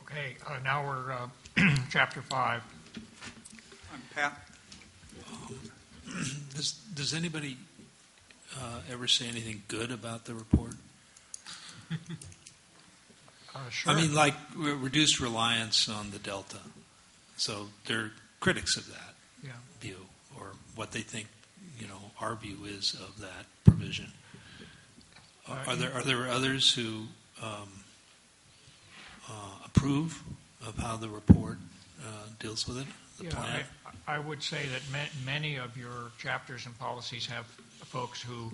Okay, now we're Chapter 5. I'm Pat. Does anybody ever say anything good about the report? Sure. I mean, like reduced reliance on the Delta. So they're critics of that view, or what they think, our view is of that provision. Are there others who approve of how the report deals with it? The plan? I would say that many of your chapters and policies have folks who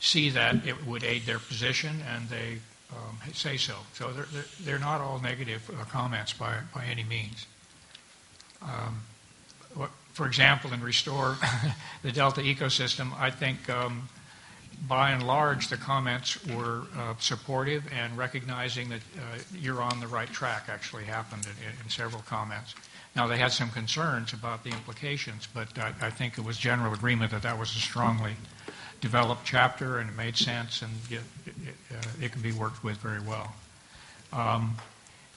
see that it would aid their position, and they say so. So they're not all negative comments by any means. For example, in Restore the Delta ecosystem, I think by and large the comments were supportive, and recognizing that you're on the right track actually happened in several comments. Now, they had some concerns about the implications, but I think it was general agreement that was a strongly developed chapter, and it made sense, and it can be worked with very well.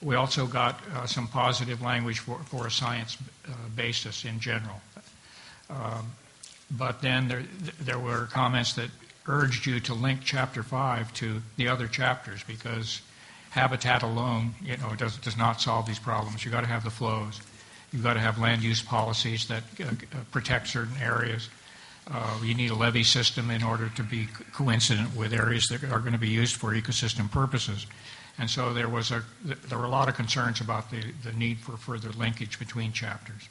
We also got some positive language for a science basis in general. But then there were comments that urged you to link Chapter 5 to the other chapters, because habitat alone does not solve these problems. You've got to have the flows. You've got to have land use policies that protect certain areas. You need a levee system in order to be coincident with areas that are going to be used for ecosystem purposes. And so there were a lot of concerns about the need for further linkage between chapters.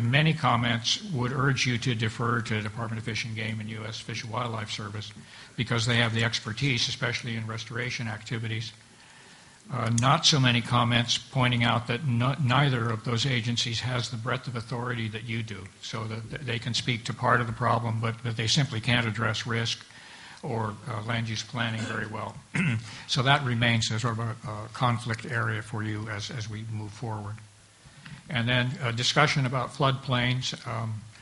Many comments would urge you to defer to the Department of Fish and Game and U.S. Fish and Wildlife Service, because they have the expertise, especially in restoration activities. Not so many comments pointing out that neither of those agencies has the breadth of authority that you do, so that they can speak to part of the problem, but they simply can't address risk or land use planning very well. So that remains a sort of a conflict area for you as we move forward. And then a discussion about floodplains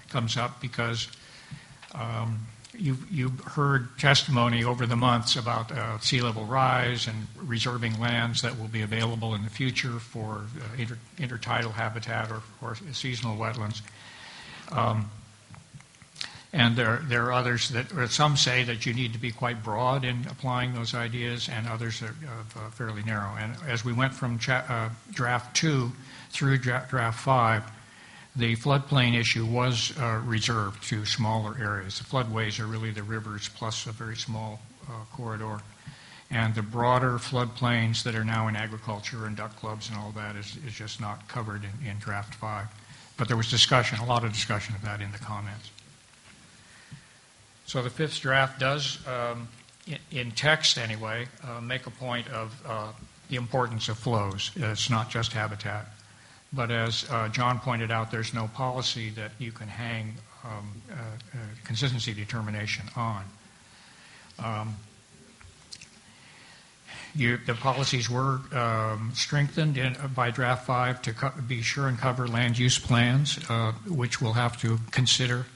comes up because you've heard testimony over the months about sea level rise and reserving lands that will be available in the future for intertidal habitat or seasonal wetlands. And there are others or some say that you need to be quite broad in applying those ideas, and others are fairly narrow. And as we went from Draft 2 through Draft 5, the floodplain issue was reserved to smaller areas. The floodways are really the rivers plus a very small corridor. And the broader floodplains that are now in agriculture and duck clubs and all that is just not covered in Draft 5. But there was a lot of discussion of that in the comments. So the fifth draft does, in text anyway, make a point of the importance of flows. It's not just habitat. But as John pointed out, there's no policy that you can hang consistency determination on. The policies were strengthened by Draft 5 to be sure and cover land use plans, which we'll have to consider.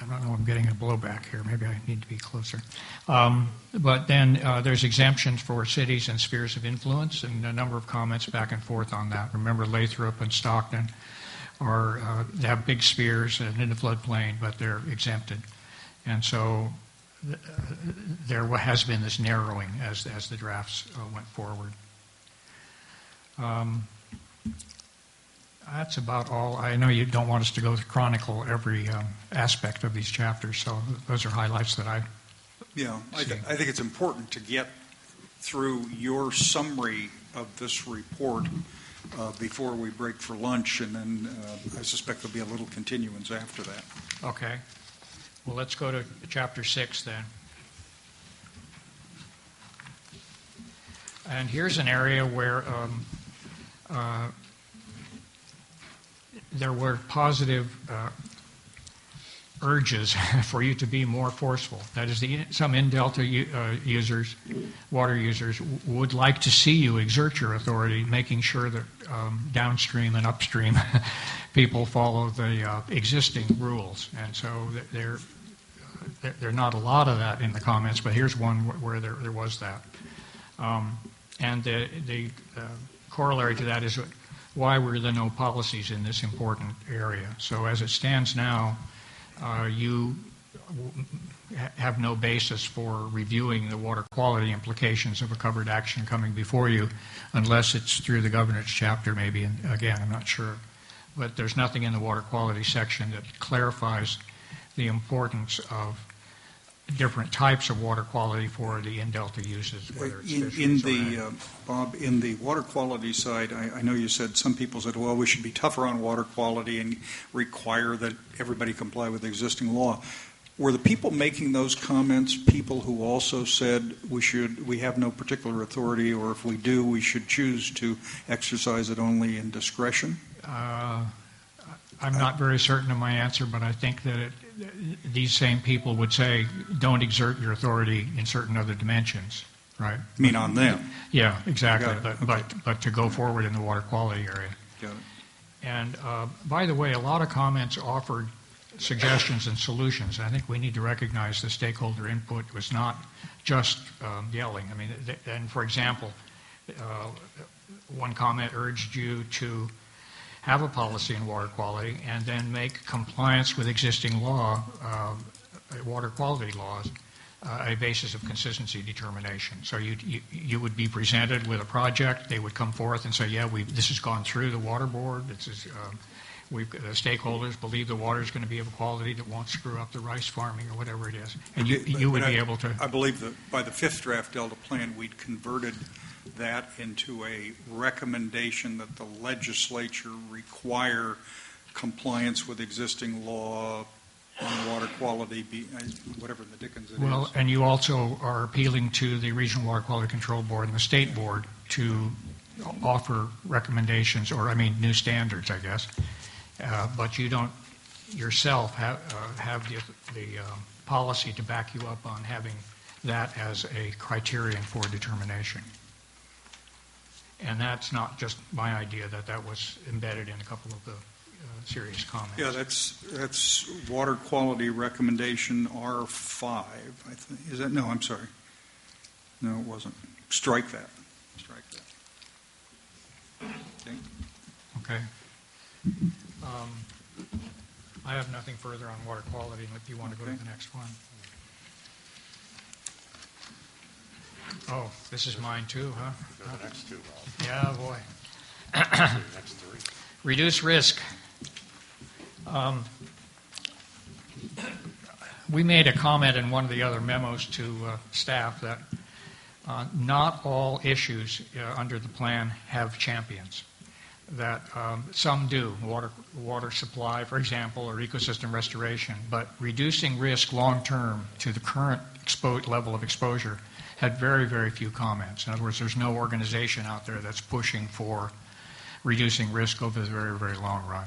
I don't know, I'm getting a blowback here. Maybe I need to be closer. But then there's exemptions for cities and spheres of influence, and a number of comments back and forth on that. Remember, Lathrop and Stockton they have big spheres and in the floodplain, but they're exempted. And so there has been this narrowing as the drafts went forward. That's about all. I know you don't want us to go to chronicle every aspect of these chapters, so those are highlights that I think it's important to get through your summary of this report before we break for lunch, and then I suspect there'll be a little continuance after that. Okay. Well, let's go to Chapter 6 then. And here's an area where there were positive urges for you to be more forceful. That is, some in-delta users, water users, would like to see you exert your authority, making sure that downstream and upstream people follow the existing rules. And so there are not a lot of that in the comments, but here's one where there was that. And the corollary to that is why were there no policies in this important area? So as it stands now, you have no basis for reviewing the water quality implications of a covered action coming before you unless it's through the governance chapter maybe, and again, I'm not sure. But there's nothing in the water quality section that clarifies the importance of different types of water quality for the in-delta uses, whether it's Bob, in the water quality side, I know you said some people said, well, we should be tougher on water quality and require that everybody comply with existing law. Were the people making those comments people who also said we have no particular authority, or if we do, we should choose to exercise it only in discretion? I'm not very certain of my answer, but I think that these same people would say, don't exert your authority in certain other dimensions, right? You mean on them? Yeah, exactly. But to go Okay. forward in the water quality area. Got it. And by the way, a lot of comments offered suggestions and solutions. I think we need to recognize the stakeholder input was not just yelling. I mean, and for example, one comment urged you to have a policy in water quality and then make compliance with existing law, water quality laws, a basis of consistency determination. So you would be presented with a project. They would come forth and say, yeah, this has gone through the water board. The stakeholders believe the water is going to be of a quality that won't screw up the rice farming or whatever it is. And you would be able to... I believe that by the fifth draft Delta plan, we'd converted that into a recommendation that the legislature require compliance with existing law on water quality, whatever the dickens it is. Well, and you also are appealing to the Regional Water Quality Control Board and the State Board to offer recommendations, or new standards, I guess. But you don't yourself have the policy to back you up on having that as a criterion for determination. And that's not just my idea, that was embedded in a couple of the serious comments. Yeah, that's water quality recommendation R5, I think. Is that? No, I'm sorry. No, it wasn't. Strike that. Okay. I have nothing further on water quality, if you want to go to the next one. Oh, this is mine too, huh? Go to the next two, Bob. Yeah, boy. The next three. Reduce risk. We made a comment in one of the other memos to staff that not all issues under the plan have champions. That some do, water supply, for example, or ecosystem restoration, but reducing risk long-term to the current level of exposure had very, very few comments. In other words, there's no organization out there that's pushing for reducing risk over the very, very long run.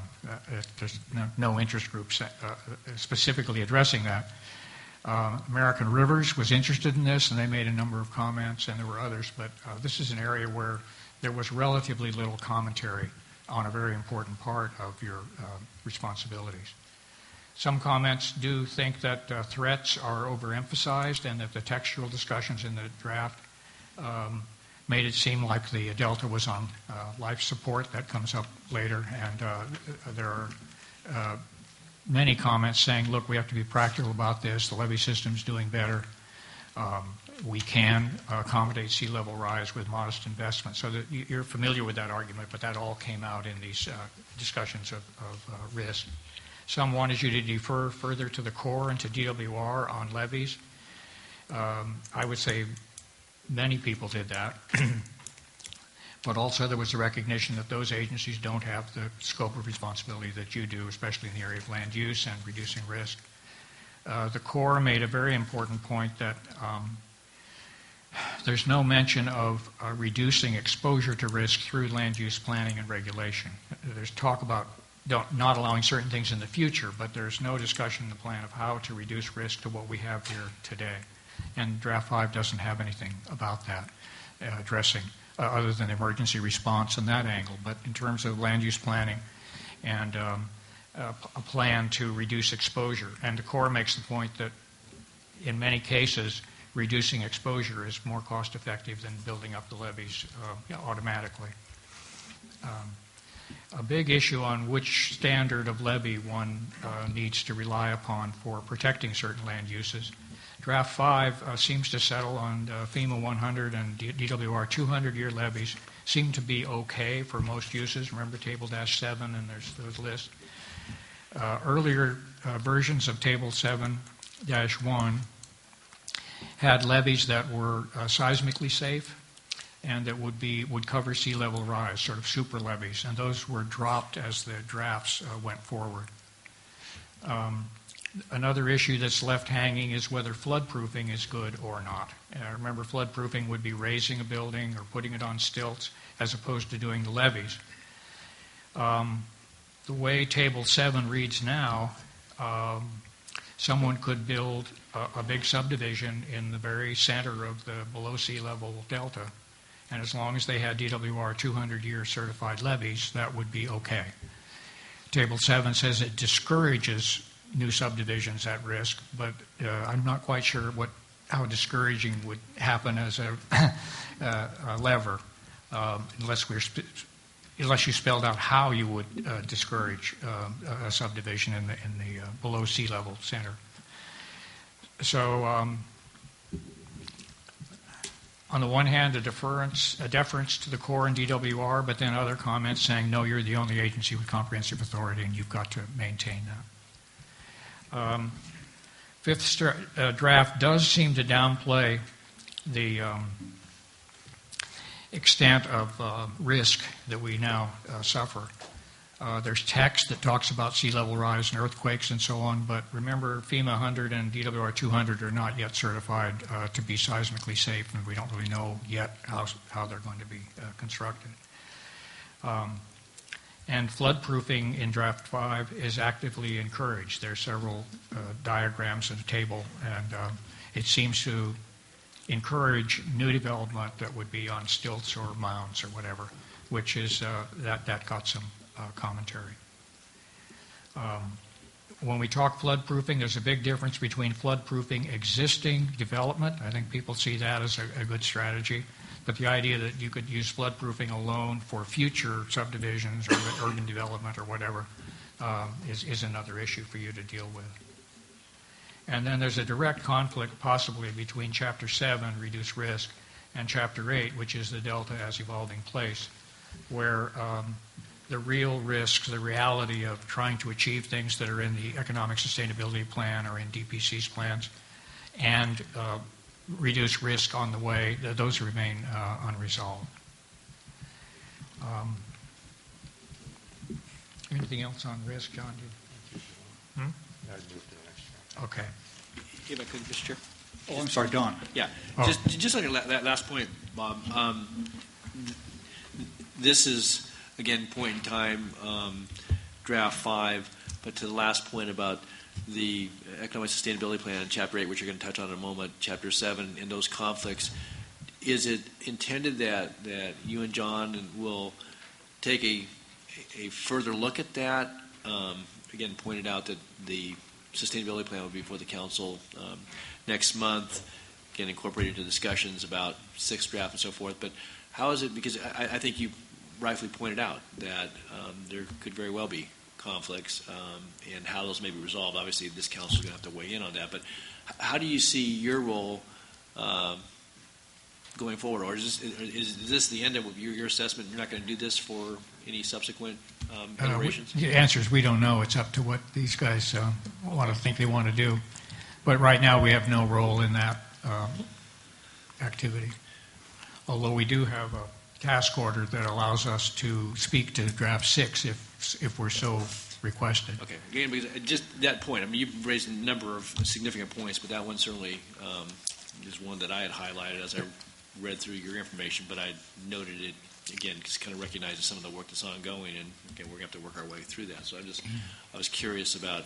There's no interest groups specifically addressing that. American Rivers was interested in this, and they made a number of comments, and there were others, but this is an area where there was relatively little commentary on a very important part of your responsibilities. Some comments do think that threats are overemphasized and that the textual discussions in the draft made it seem like the Delta was on life support. That comes up later, and there are many comments saying, look, we have to be practical about this. The levee system's doing better. We can accommodate sea level rise with modest investment. So that you're familiar with that argument, but that all came out in these discussions of risk. Some wanted you to defer further to the Corps and to DWR on levees. I would say many people did that. But also there was a recognition that those agencies don't have the scope of responsibility that you do, especially in the area of land use and reducing risk. The Corps made a very important point that there's no mention of reducing exposure to risk through land use planning and regulation. There's talk about not allowing certain things in the future, but there's no discussion in the plan of how to reduce risk to what we have here today. And Draft 5 doesn't have anything about that addressing other than emergency response in that angle. But in terms of land use planning and a plan to reduce exposure, and the Corps makes the point that in many cases, reducing exposure is more cost-effective than building up the levees automatically. A big issue on which standard of levy one needs to rely upon for protecting certain land uses. Draft 5 seems to settle on FEMA 100 and DWR 200-year levies seem to be okay for most uses. Remember Table -7 and there's those lists. Earlier versions of Table 7-1 had levees that were seismically safe and that would cover sea level rise, sort of super levees, and those were dropped as the drafts went forward. Another issue that's left hanging is whether floodproofing is good or not. Remember, floodproofing would be raising a building or putting it on stilts as opposed to doing the levees. The way Table 7 reads now, someone could build a big subdivision in the very center of the below sea level delta, and as long as they had DWR 200-year certified levees, that would be okay. Table 7 says it discourages new subdivisions at risk, but I'm not quite sure how discouraging would happen as a lever, unless you spelled out how you would discourage a subdivision in the below sea level center. So on the one hand, a deference to the Corps and DWR, but then other comments saying, no, you're the only agency with comprehensive authority and you've got to maintain that. Fifth draft does seem to downplay the extent of risk that we now suffer. There's text that talks about sea level rise and earthquakes and so on, but remember FEMA 100 and DWR 200 are not yet certified to be seismically safe, and we don't really know yet how they're going to be constructed. And floodproofing in Draft 5 is actively encouraged. There are several diagrams in the table, and it seems to encourage new development that would be on stilts or mounds or whatever, which is that got some commentary. When we talk floodproofing, there's a big difference between floodproofing existing development. I think people see that as a good strategy. But the idea that you could use floodproofing alone for future subdivisions or urban development or whatever is another issue for you to deal with. And then there's a direct conflict possibly between Chapter 7, Reduce Risk, and Chapter 8, which is the Delta as Evolving Place, where the real risks, the reality of trying to achieve things that are in the Economic Sustainability Plan or in DPC's plans, and reduce risk on the way, those remain unresolved. Anything else on risk, John? I'd move to the next one. Okay. If I could, Mr. Chair. Oh, I'm sorry, Don. Yeah, Oh. just on that last point, Bob. This is, again, point in time, Draft 5, but to the last point about the Economic Sustainability Plan in Chapter 8, which you're going to touch on in a moment, Chapter 7, and those conflicts, is it intended that you and John will take a further look at that? Again, pointed out that the Sustainability Plan will be before the Council next month, again, incorporated into discussions about sixth draft and so forth, but how is it, because I think you rightfully pointed out that there could very well be conflicts and how those may be resolved. Obviously, this council is going to have to weigh in on that. But how do you see your role going forward? Or is this the end of your assessment? You're not going to do this for any subsequent iterations? The answer is we don't know. It's up to what these guys want to think they want to do. But right now we have no role in that activity. Although we do have a task order that allows us to speak to Draft 6 if we're so requested. Okay. Again, because just that point, I mean, you've raised a number of significant points, but that one certainly is one that I had highlighted as I read through your information, but I noted it, again, because it kind of recognizes some of the work that's ongoing, and again, we're going to have to work our way through that. So I was curious about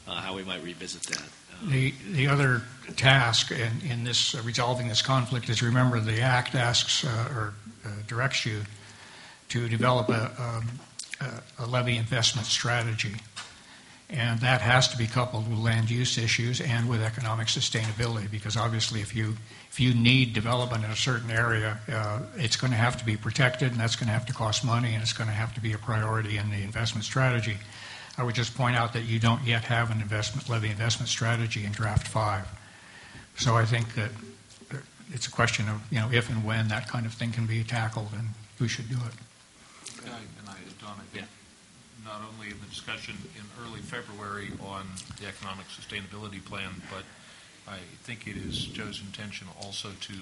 how we might revisit that. The other task in this resolving this conflict is, remember, the Act asks or directs you to develop a levy investment strategy. And that has to be coupled with land use issues and with economic sustainability, because obviously if you need development in a certain area, it's going to have to be protected, and that's going to have to cost money, and it's going to have to be a priority in the investment strategy. I would just point out that you don't yet have an levy investment strategy in Draft 5. So I think that it's a question of, if and when that kind of thing can be tackled, and we should do it. Don, I think not only in the discussion in early February on the economic sustainability plan, but I think it is Joe's intention also to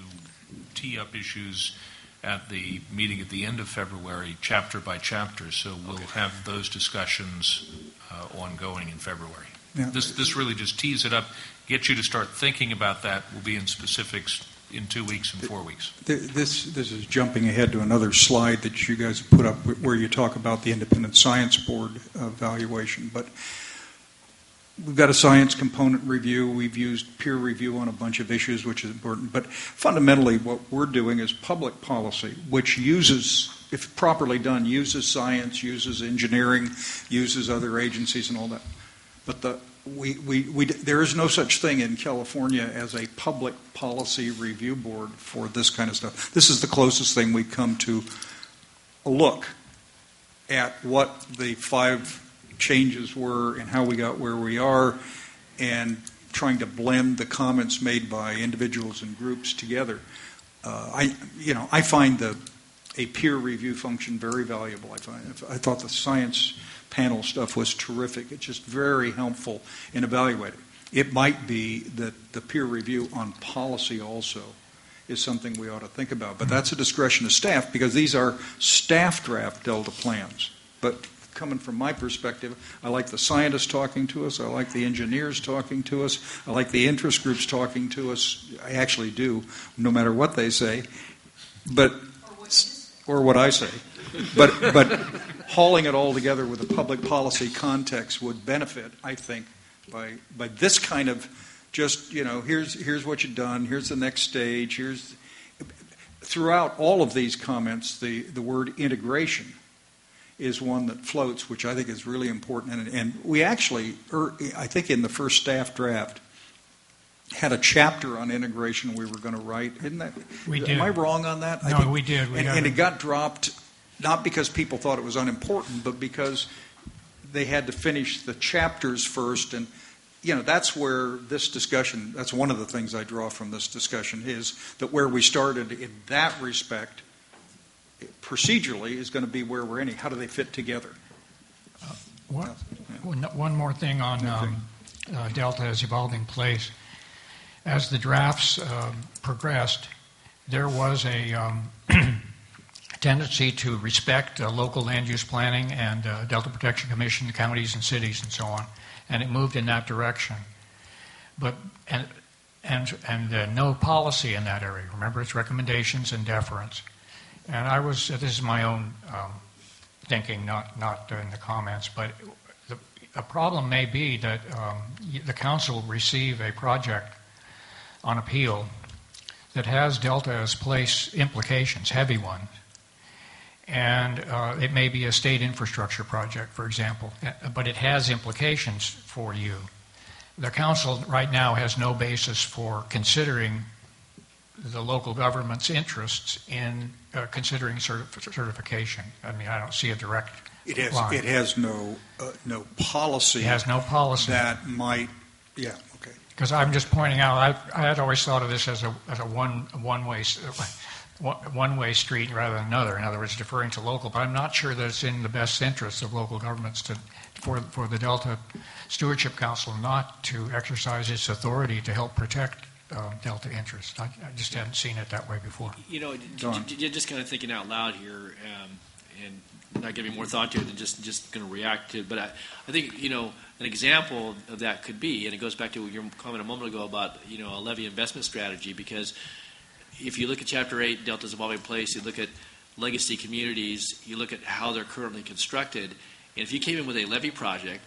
tee up issues at the meeting at the end of February, chapter by chapter. So we'll have those discussions ongoing in February. Yeah. This really just tees it up, gets you to start thinking about that. We'll be in specifics in 2 weeks and 4 weeks. This is jumping ahead to another slide that you guys put up where you talk about the Independent Science Board evaluation. But we've got a science component review. We've used peer review on a bunch of issues, which is important. But fundamentally, what we're doing is public policy, which uses, if properly done, uses science, uses engineering, uses other agencies and all that. But there is no such thing in California as a public policy review board for this kind of stuff. This is the closest thing we come to a look at what the 5 changes were and how we got where we are, and trying to blend the comments made by individuals and groups together. I find a peer review function very valuable. I thought the science panel stuff was terrific. It's just very helpful in evaluating. It might be that the peer review on policy also is something we ought to think about. But that's a discretion of staff, because these are staff draft Delta plans. But coming from my perspective, I like the scientists talking to us. I like the engineers talking to us. I like the interest groups talking to us. I actually do, no matter what they say. But or what I say. But hauling it all together with a public policy context would benefit, I think, by this kind of just, here's what you've done, here's the next stage, throughout all of these comments, the word integration is one that floats, which I think is really important. And we actually, I think in the first staff draft, had a chapter on integration we were going to write. Isn't that? We did. Am I wrong on that? No, we did. And it got dropped, not because people thought it was unimportant, but because they had to finish the chapters first. And, that's where this discussion, that's one of the things I draw from this discussion, is that where we started in that respect, procedurally, is going to be where we're ending. How do they fit together? One more thing on Delta as evolving place. As the drafts progressed, there was a tendency to respect local land use planning and Delta Protection Commission, counties and cities and so on, and it moved in that direction. But no policy in that area. Remember, it's recommendations and deference. And this is my own thinking, not in the comments, but a problem may be that the council receive a project on appeal that has Delta as place implications, heavy ones. And it may be a state infrastructure project, for example, but it has implications for you. The council right now has no basis for considering the local government's interests in considering certification. I mean, I don't see a direct line. It has no policy. It has no policy that might. Yeah. Okay. Because I'm just pointing out, I had always thought of this as a one-way street rather than another. In other words, deferring to local. But I'm not sure that it's in the best interest of local governments for the Delta Stewardship Council not to exercise its authority to help protect Delta interests. I just hadn't seen it that way before. Just kind of thinking out loud here, and not giving more thought to it and just going to react to it. But I think, an example of that could be, and it goes back to your comment a moment ago about, a levy investment strategy, because if you look at Chapter 8, Delta's Evolving Place, you look at legacy communities, you look at how they're currently constructed, and if you came in with a levy project,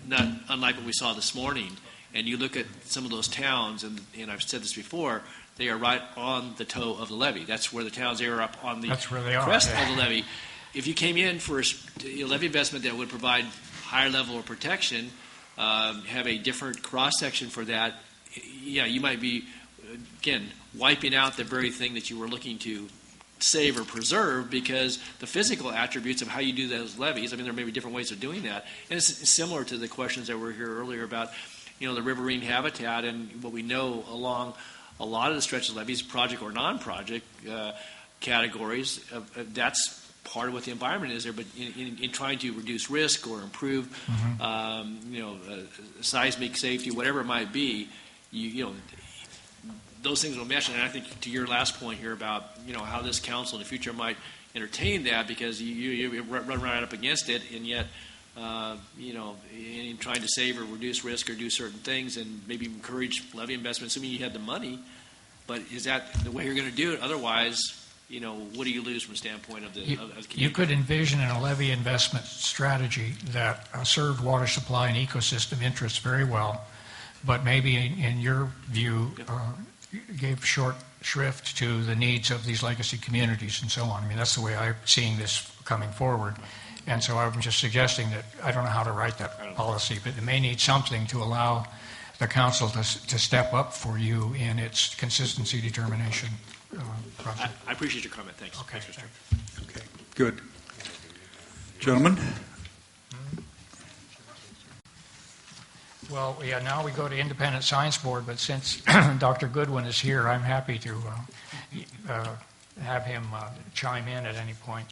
not unlike what we saw this morning, and you look at some of those towns, and I've said this before, they are right on the toe of the levee. That's where the towns are, up on the crest of the levee. If you came in for a levy investment that would provide higher level of protection, have a different cross-section for that, yeah, you might be, again, wiping out the very thing that you were looking to save or preserve, because the physical attributes of how you do those levees, I mean, there may be different ways of doing that. And it's similar to the questions that were here earlier about, the riverine habitat and what we know along a lot of the stretch of levees, project or non-project categories. That's part of what the environment is there, but in trying to reduce risk or improve, seismic safety, whatever it might be, those things will mesh. And I think to your last point here about how this council in the future might entertain that, because you run right up against it, and yet in trying to save or reduce risk or do certain things and maybe encourage levy investment, assuming you had the money. But is that the way you're going to do it? Otherwise, what do you lose from the standpoint of the community? You could envision in a levy investment strategy that served water supply and ecosystem interests very well, but maybe in your view gave short shrift to the needs of these legacy communities and so on. I mean, that's the way I'm seeing this coming forward. And so I'm just suggesting that I don't know how to write that policy, but it may need something to allow the council to step up for you in its consistency determination process. I appreciate your comment. Thanks. Okay. Thanks, Mr. Okay, good. Gentlemen? Well, yeah, now we go to Independent Science Board, but since Dr. Goodwin is here, I'm happy to have him chime in at any point.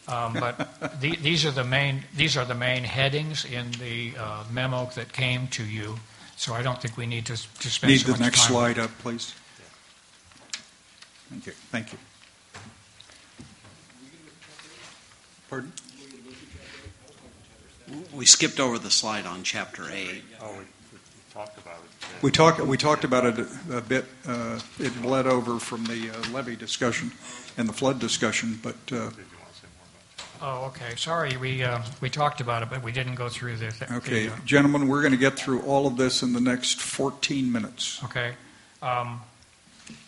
But these are the main headings in the memo that came to you. So I don't think we need to spend Need so much the next time. slide up, please. Thank you. Thank you. Pardon? We skipped over the slide on Chapter 8. Oh, we talked about it. We talked about it a bit. It bled over from the levy discussion and the flood discussion, but. Did you want to say more about that? Oh, okay. Sorry, we talked about it, but we didn't go through the. Okay, gentlemen, we're going to get through all of this in the next 14 minutes. Okay.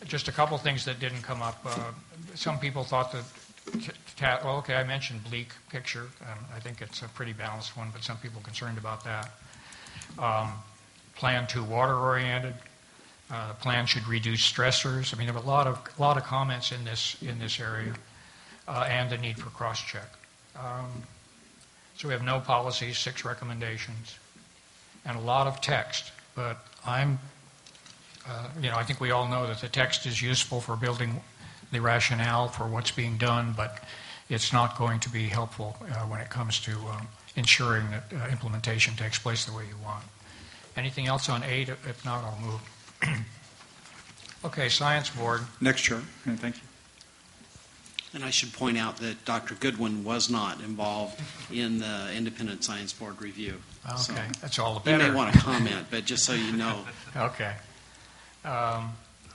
Just a couple things that didn't come up. Some people thought that. Well, okay, I mentioned bleak picture. I think it's a pretty balanced one, but some people are concerned about that. Plan 2 water oriented. The plan should reduce stressors. I mean, there were a lot of comments in this area, and the need for cross check. So we have no policies, 6 recommendations, and a lot of text. But I think we all know that the text is useful for building the rationale for what's being done, but it's not going to be helpful when it comes to ensuring that implementation takes place the way you want. Anything else on 8? If not, I'll move. Okay, Science Board. Next chart. Thank you. And I should point out that Dr. Goodwin was not involved in the Independent Science Board review. Okay, So that's all the you better. may want to comment, but just so you know. Okay.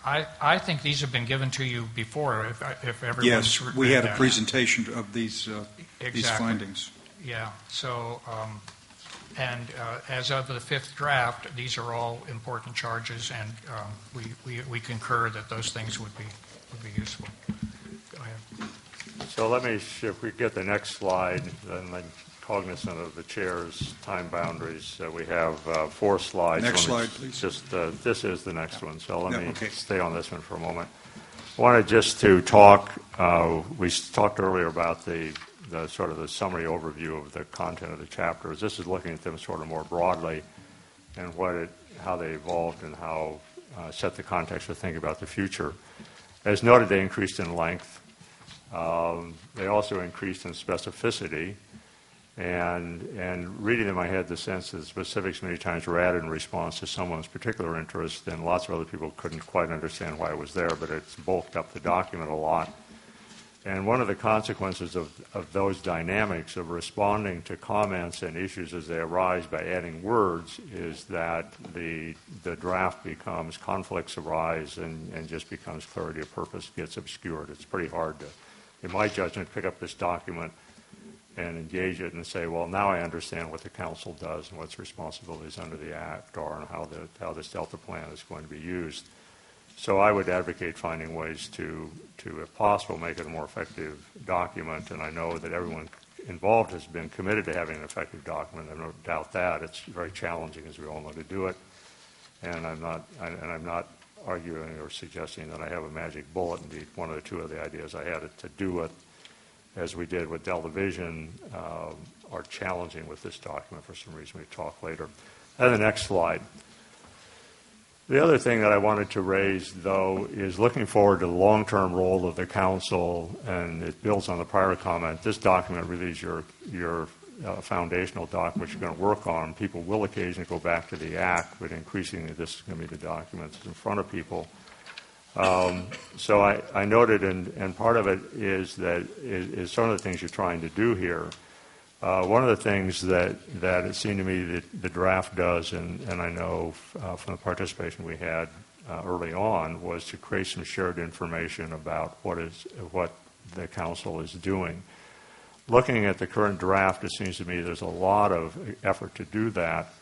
I think these have been given to you before, if everyone's Yes, we read had a that. presentation of these Exactly. findings. Yeah, so, and as of the 5th draft, these are all important charges, and we concur that those things would be useful. Go ahead. So let me, if we get the next slide, then I'm cognizant of the chair's time boundaries. We have 4 slides. Next Let me slide, please. Just this is the next one, so let Yeah, me okay. stay on this one for a moment. I wanted just to talk. We talked earlier about the sort of the summary overview of the content of the chapters. This is looking at them sort of more broadly and how they evolved and how set the context for thinking about the future. As noted, they increased in length. They also increased in specificity. And reading them, I had the sense that the specifics many times were added in response to someone's particular interest, and lots of other people couldn't quite understand why it was there, but it's bulked up the document a lot. And one of the consequences of those dynamics of responding to comments and issues as they arise by adding words is that the draft becomes, conflicts arise and just becomes clarity of purpose, gets obscured. It's pretty hard to, in my judgment, pick up this document and engage it and say, well, now I understand what the council does and what its responsibilities under the Act are and how this Delta plan is going to be used. So I would advocate finding ways to, if possible, make it a more effective document. And I know that everyone involved has been committed to having an effective document. I don't doubt that. It's very challenging, as we all know, to do it. And I'm not arguing or suggesting that I have a magic bullet. Indeed, one of the two of the ideas I had to do it, as we did with Delta Vision, are challenging with this document for some reason. We talk later. And the next slide. The other thing that I wanted to raise, though, is looking forward to the long-term role of the council, and it builds on the prior comment. This document really is your foundational document you're going to work on. People will occasionally go back to the Act, but increasingly this is going to be the documents in front of people. So I noted, and part of it is some of the things you're trying to do here. One of the things that it seemed to me that the draft does, and I know from the participation we had early on, was to create some shared information about what the council is doing. Looking at the current draft, it seems to me there's a lot of effort to do that,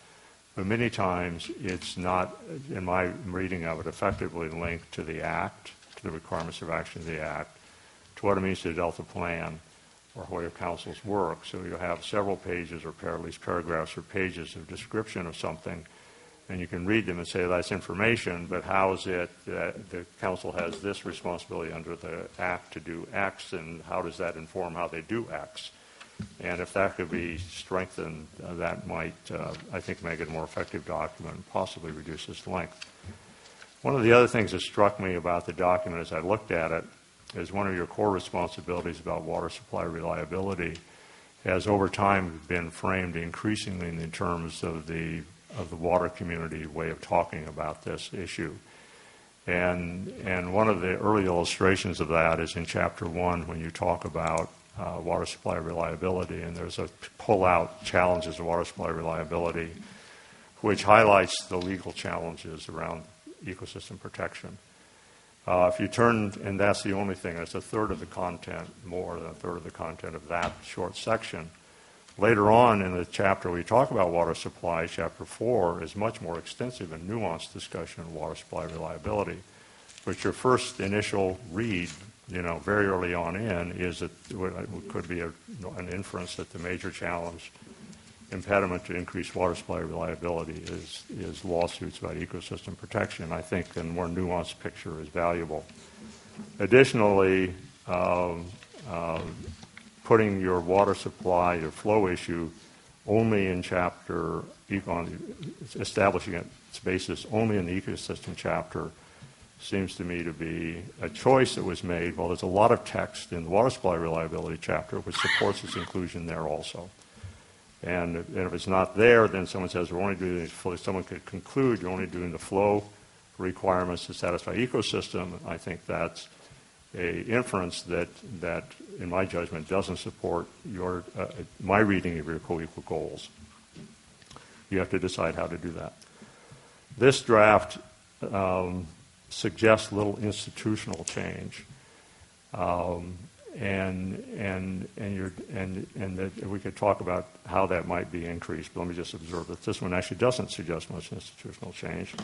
but many times it's not, in my reading of it, effectively linked to the Act, to the requirements of action of the Act, to what it means to the Delta Plan, or how your councils work. So you have several pages, or at least paragraphs or pages of description of something, and you can read them and say that's information, but how is it that the council has this responsibility under the Act to do X, and how does that inform how they do X? And if that could be strengthened, that might, I think, make it a more effective document and possibly reduce its length. One of the other things that struck me about the document as I looked at it is one of your core responsibilities about water supply reliability has over time been framed increasingly in terms of the water community way of talking about this issue. And one of the early illustrations of that is in Chapter 1 when you talk about water supply reliability, and there's a pull-out challenges of water supply reliability, which highlights the legal challenges around ecosystem protection. If you turn, and that's the only thing, that's a third of the content, more than a third of the content of that short section. Later on in the chapter we talk about water supply, Chapter 4 is much more extensive and nuanced discussion of water supply reliability. But your first initial read, very early on in, is that it could be an inference that the major challenge, impediment to increased water supply reliability is lawsuits about ecosystem protection. I think a more nuanced picture is valuable. Additionally, putting your water supply, your flow issue, only in establishing its basis only in the ecosystem chapter seems to me to be a choice that was made. Well, there's a lot of text in the water supply reliability chapter which supports its inclusion there also. And if it's not there, then someone says we're only doing someone could conclude you're only doing the flow requirements to satisfy ecosystem. I think that's a inference that in my judgment doesn't support my reading of your co-equal goals. You have to decide how to do that. This draft suggests little institutional change. And that we could talk about how that might be increased, but let me just observe that this one actually doesn't suggest much institutional change.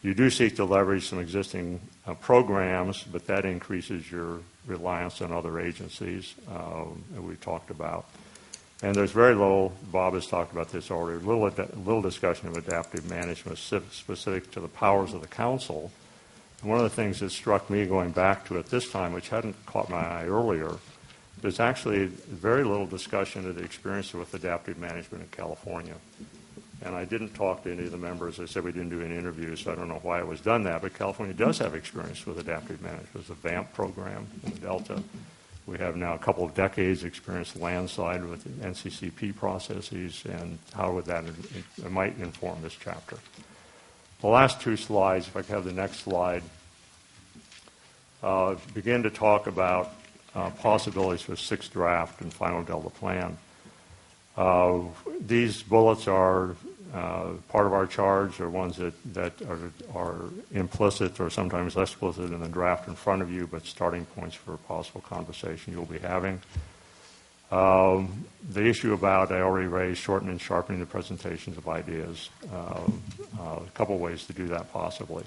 You do seek to leverage some existing programs, but that increases your reliance on other agencies that we talked about. And there's very little, Bob has talked about this already, little discussion of adaptive management specific to the powers of the council. And one of the things that struck me going back to it this time, which hadn't caught my eye earlier, there's actually very little discussion of the experience with adaptive management in California. And I didn't talk to any of the members. I said we didn't do any interviews, so I don't know why it was done that. But California does have experience with adaptive management. There's a VAMP program in the Delta. We have now a couple of decades experience landside with NCCP processes, and how would that it might inform this chapter. The last two slides, if I could have the next slide, begin to talk about possibilities for sixth draft and final Delta plan. These bullets are part of our charge, or ones that are implicit or sometimes explicit in the draft in front of you, but starting points for a possible conversation you'll be having. The issue about, I already raised, shortening and sharpening the presentations of ideas. A couple ways to do that possibly.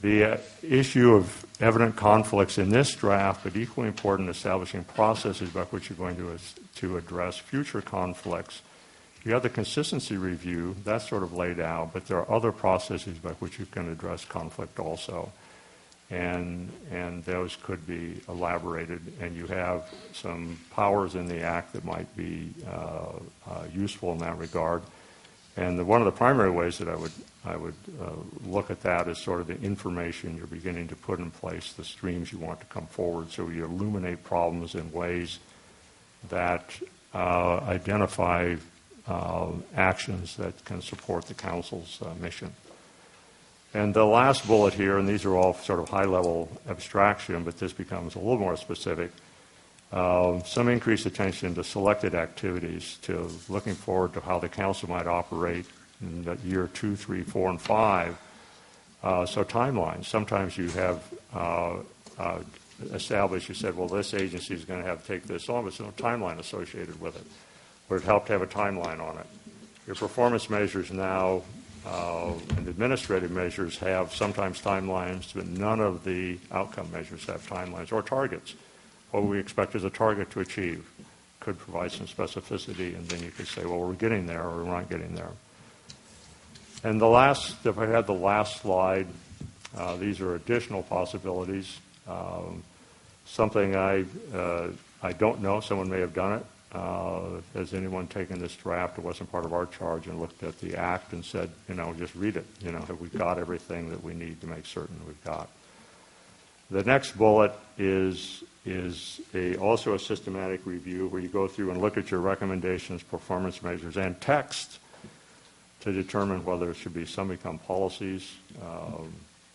The issue of evident conflicts in this draft, but equally important, establishing processes by which you're going to address future conflicts. You have the consistency review, that's sort of laid out, but there are other processes by which you can address conflict also. And those could be elaborated, and you have some powers in the Act that might be useful in that regard. And one of the primary ways that I would look at that is sort of the information you're beginning to put in place, the streams you want to come forward, so you illuminate problems in ways that identify actions that can support the council's mission. And the last bullet here, and these are all sort of high-level abstraction, but this becomes a little more specific, some increased attention to selected activities, to looking forward to how the council might operate in the year 2, 3, 4, and 5. So timelines. Sometimes you have established, you said, well, this agency is going to have to take this on, but there's no timeline associated with it. But it helped to have a timeline on it. Your performance measures now and administrative measures have sometimes timelines, but none of the outcome measures have timelines or targets. What we expect is a target to achieve could provide some specificity, and then you could say, well, we're getting there or we're not getting there. And the last, if I had the last slide, these are additional possibilities. Something I don't know, someone may have done it. Has anyone taken this draft? It wasn't part of our charge and looked at the Act and said, just read it. Have we got everything that we need to make certain we've got? The next bullet is also a systematic review where you go through and look at your recommendations, performance measures, and text to determine whether it should be some become policies,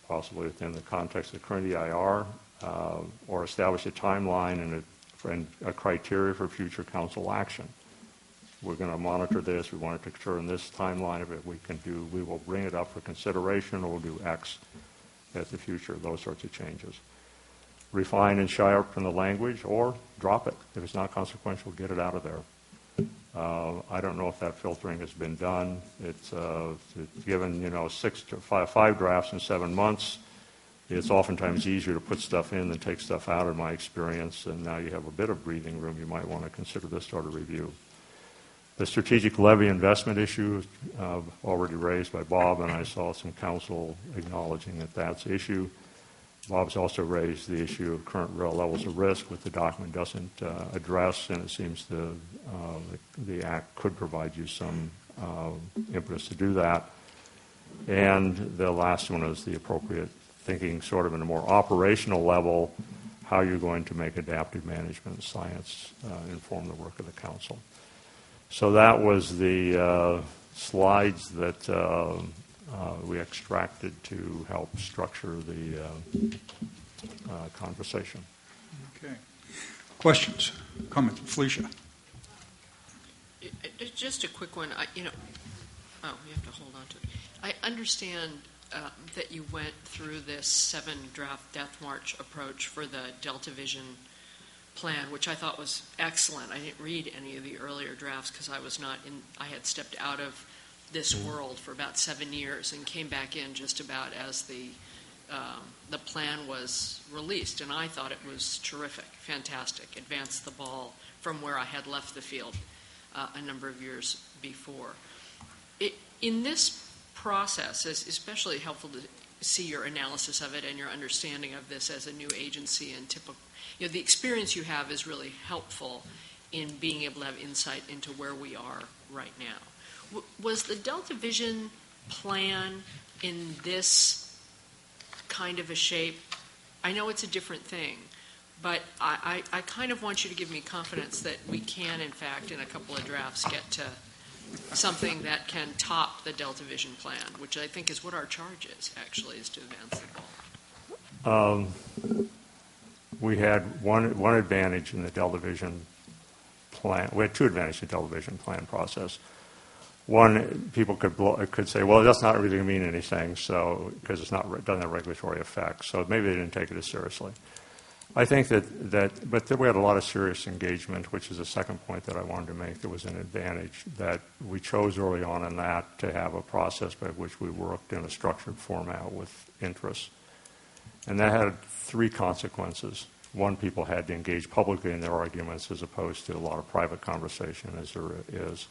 possibly within the context of the current EIR, or establish a timeline and a criteria for future council action. We're going to monitor this. We want to determine this timeline of it. We will bring it up for consideration, or we'll do X at the future, those sorts of changes. Refine and sharpen the language, or drop it. If it's not consequential, get it out of there. I don't know if that filtering has been done. It's given, 5 drafts in 7 months. It's oftentimes easier to put stuff in than take stuff out, in my experience, and now you have a bit of breathing room. You might want to consider this sort of review. The strategic levy investment issue, already raised by Bob, and I saw some council acknowledging that that's an issue. Bob's also raised the issue of current real levels of risk, which the document doesn't address, and it seems the Act could provide you some impetus to do that. And the last one is the appropriate thinking sort of in a more operational level, how you're going to make adaptive management science inform the work of the council. So that was the slides that we extracted to help structure the conversation. Okay. Questions, comments? Felicia? Just a quick one. You have to hold on to it. I understand that you went through this 7-draft death march approach for the Delta Vision plan, which I thought was excellent. I didn't read any of the earlier drafts because I had stepped out of this world for about 7 years and came back in just about as the plan was released, and I thought it was terrific, fantastic, advanced the ball from where I had left the field a number of years before. In this process, it's especially helpful to see your analysis of it and your understanding of this as a new agency, and the experience you have is really helpful in being able to have insight into where we are right now. Was the Delta Vision plan in this kind of a shape? I know it's a different thing, but I kind of want you to give me confidence that we can, in fact, in a couple of drafts, get to something that can top the Delta Vision plan, which I think is what our charge is, actually, is to advance the ball. We had one advantage in the Delta Vision plan. We had 2 advantages in the Delta Vision plan process. One, people could say, well, that's not really going to mean anything, so because it doesn't have regulatory effect, so maybe they didn't take it as seriously. I think but then we had a lot of serious engagement, which is the second point that I wanted to make. There was an advantage that we chose early on in that to have a process by which we worked in a structured format with interests. And that had three consequences. One, people had to engage publicly in their arguments as opposed to a lot of private conversation as there is.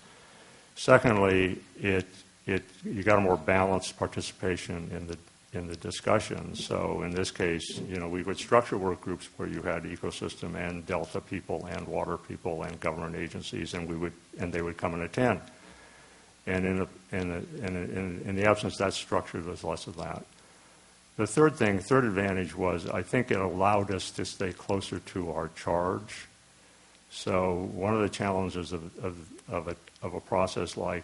Secondly, you got a more balanced participation in the discussion. So in this case, we would structure work groups where you had ecosystem and Delta people and water people and government agencies, and they would come and attend. And in the absence of that structure, there's less of that. The third advantage was I think it allowed us to stay closer to our charge. So one of the challenges of a process like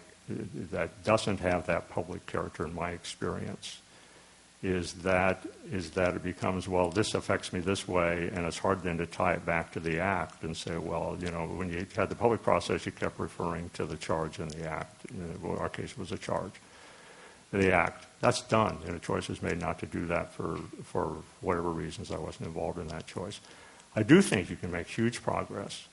that doesn't have that public character, in my experience, is that it becomes, well, this affects me this way, and it's hard then to tie it back to the Act and say, well, when you had the public process, you kept referring to the charge in the Act. In our case, it was a charge. The Act. That's done, and a choice was made not to do that for whatever reasons. I wasn't involved in that choice. I do think you can make huge progress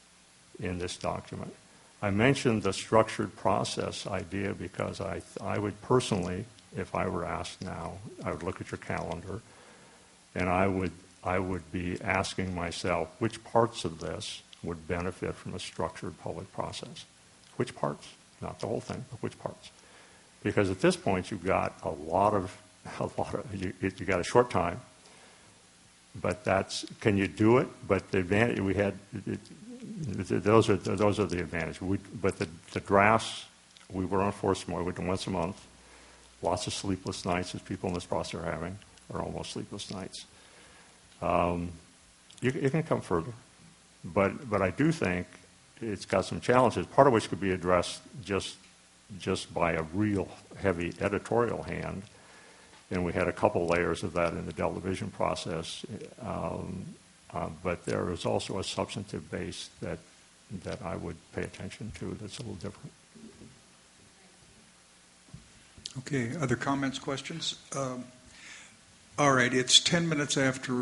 in this document. I mentioned the structured process idea because I would personally, if I were asked now, I would look at your calendar, and I would be asking myself which parts of this would benefit from a structured public process. Which parts? Not the whole thing, but which parts? Because at this point, you've got you got a short time, but can you do it? But the advantage we had, those are the advantages. But the drafts, we were on force mode. We did once a month. Lots of sleepless nights, as people in this process are having, or almost sleepless nights. You can come further, but I do think it's got some challenges. Part of which could be addressed just by a real heavy editorial hand, and we had a couple layers of that in the Delta Vision process. But there is also a substantive base that I would pay attention to that's a little different. Okay, other comments, questions? All right, it's 10 minutes after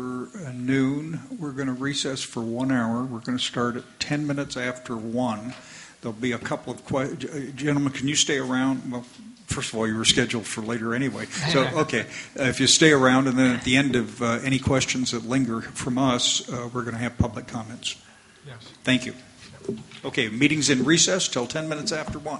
noon. We're going to recess for 1 hour. We're going to start at 10 minutes after 1. There'll be a couple of questions. Gentlemen, can you stay around? Well, first of all, you were scheduled for later anyway. So, okay, if you stay around, and then at the end of any questions that linger from us, we're going to have public comments. Yes. Thank you. Okay, meeting's in recess till 10 minutes after 1.